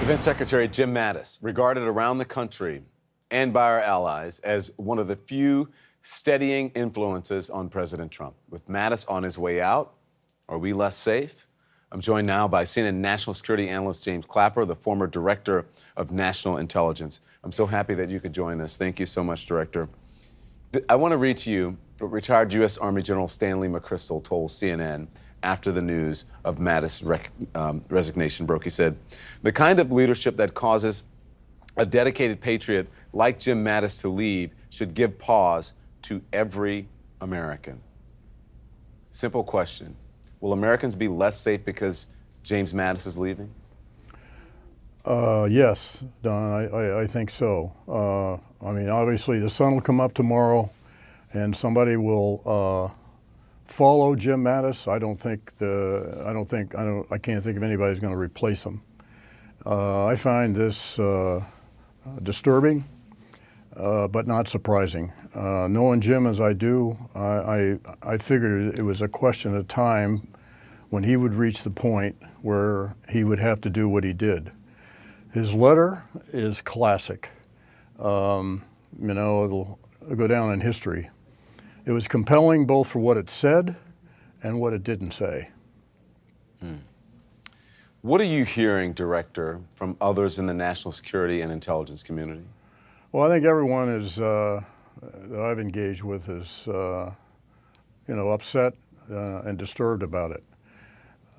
Defense Secretary Jim Mattis, regarded around the country and by our allies as one of the few steadying influences on President Trump. With Mattis on his way out, are we less safe? I'm joined now by CNN national security analyst James Clapper, the former director of national intelligence. I'm so happy that you could join us. Thank you so much, Director. I want to read to you what retired U.S. Army General Stanley McChrystal told CNN after the news of Mattis' resignation broke. He said, "The kind of leadership that causes a dedicated patriot like Jim Mattis to leave should give pause to every American." Simple question. Will Americans be less safe because James Mattis is leaving? Yes, Don, I think so. I mean, obviously the sun will come up tomorrow and somebody will follow Jim Mattis. I can't think of anybody who's going to replace him. I find this disturbing, but not surprising. Knowing Jim as I do, I figured it was a question of time when he would reach the point where he would have to do what he did. His letter is classic. It'll go down in history. It was compelling both for what it said and what it didn't say. What are you hearing, Director, from others in the national security and intelligence community? Well, I think everyone is that I've engaged with is, upset and disturbed about it.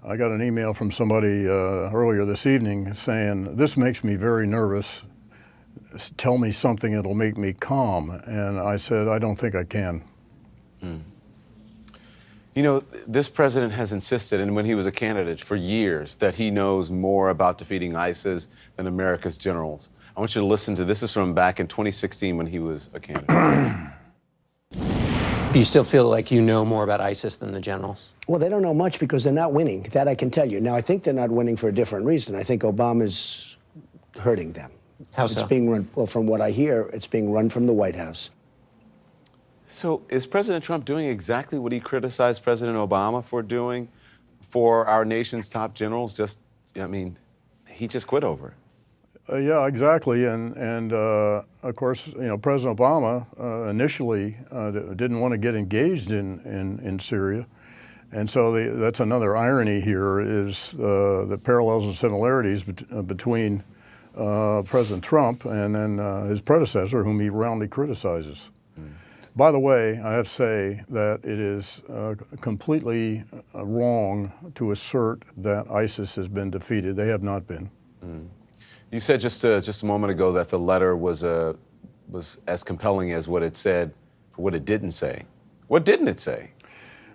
I got an email from somebody earlier this evening saying, "This makes me very nervous. Tell me something that'll make me calm." And I said, "I don't think I can." You know, this president has insisted, and when he was a candidate for years, that he knows more about defeating ISIS than America's generals. I want you to listen to this. Is from back in 2016 when he was a candidate. Do you still feel like you know more about ISIS than the generals? Well, they don't know much because they're not winning. That I can tell you. Now, I think they're not winning for a different reason. I think Obama's hurting them. How so? It's being run, well, from what I hear, it's being run from the White House. So is President Trump doing exactly what he criticized President Obama for doing for our nation's top generals? He just quit over it. Yeah, exactly. And of course, President Obama initially didn't want to get engaged in Syria. And so that's another irony here is the parallels and similarities between President Trump and then his predecessor, whom he roundly criticizes. By the way, I have to say that it is completely wrong to assert that ISIS has been defeated. They have not been. You said just a moment ago that the letter was as compelling as what it said for what it didn't say. What didn't it say?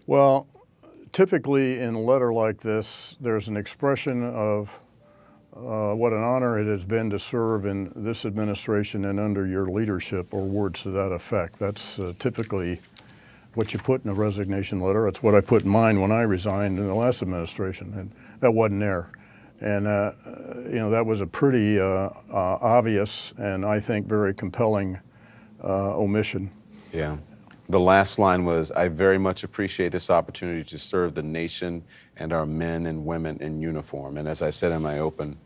Well, typically in a letter like this, there's an expression of what an honor it has been to serve in this administration and under your leadership, or words to that effect. That's typically what you put in a resignation letter. It's what I put in mine when I resigned in the last administration, and that wasn't there. And that was a pretty obvious and I think very compelling omission. Yeah. The last line was, "I very much appreciate this opportunity to serve the nation and our men and women in uniform." And as I said in my open,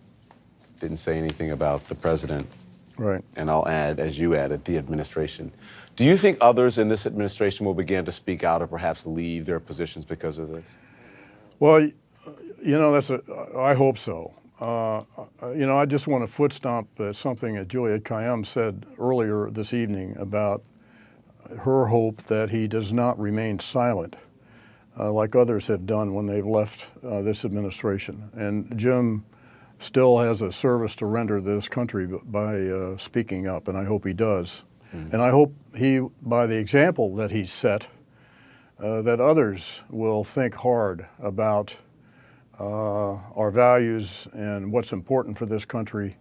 didn't say anything about the president. Right. And I'll add, as you added, the administration. Do you think others in this administration will begin to speak out or perhaps leave their positions because of this? Well, I hope so. I just want to foot stomp something that Juliette Kayyem said earlier this evening about her hope that he does not remain silent like others have done when they've left this administration. And Jim still has a service to render this country by speaking up, and I hope he does. And I hope he, by the example that he's set, that others will think hard about our values and what's important for this country,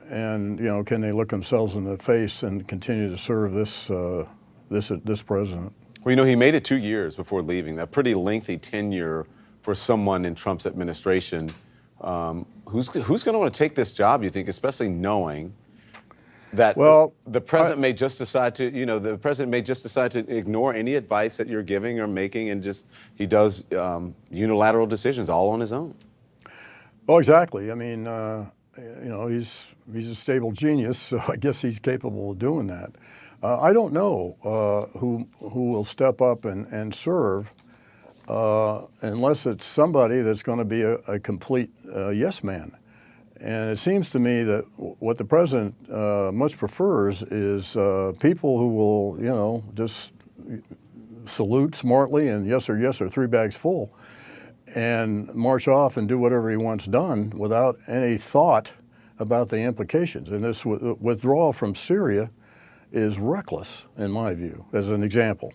and can they look themselves in the face and continue to serve this president? Well, he made it 2 years before leaving. A pretty lengthy tenure for someone in Trump's administration. Who's going to want to take this job, you think, especially knowing that the president may just decide to ignore any advice that you're giving or making, and he does unilateral decisions all on his own. Oh, exactly. I mean, you know, he's a stable genius, so I guess he's capable of doing that. I don't know who will step up and serve unless it's somebody that's going to be a complete yes man. And it seems to me that what the president much prefers is people who will, you know, just salute smartly and yes or 3 bags full, and march off and do whatever he wants done without any thought about the implications. And this withdrawal from Syria is reckless, in my view, as an example.